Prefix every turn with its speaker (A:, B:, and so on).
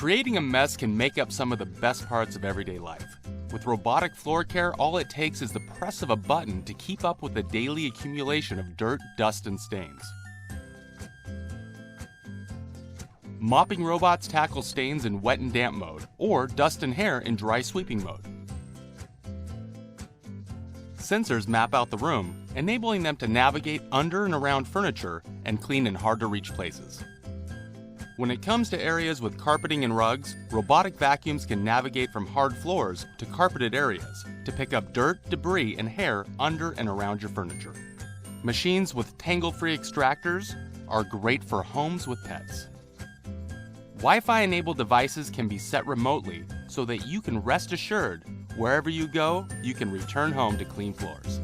A: Creating a mess can make up some of the best parts of everyday life. With robotic floor care, all it takes is the press of a button to keep up with the daily accumulation of dirt, dust, and stains. Mopping robots tackle stains in wet and damp mode, or dust and hair in dry sweeping mode. Sensors map out the room, enabling them to navigate under and around furniture and clean in hard-to-reach places. When it comes to areas with carpeting and rugs, robotic vacuums can navigate from hard floors to carpeted areas to pick up dirt, debris, and hair under and around your furniture. Machines with tangle-free extractors are great for homes with pets. Wi-Fi-enabled devices can be set remotely so that you can rest assured wherever you go, you can return home to clean floors.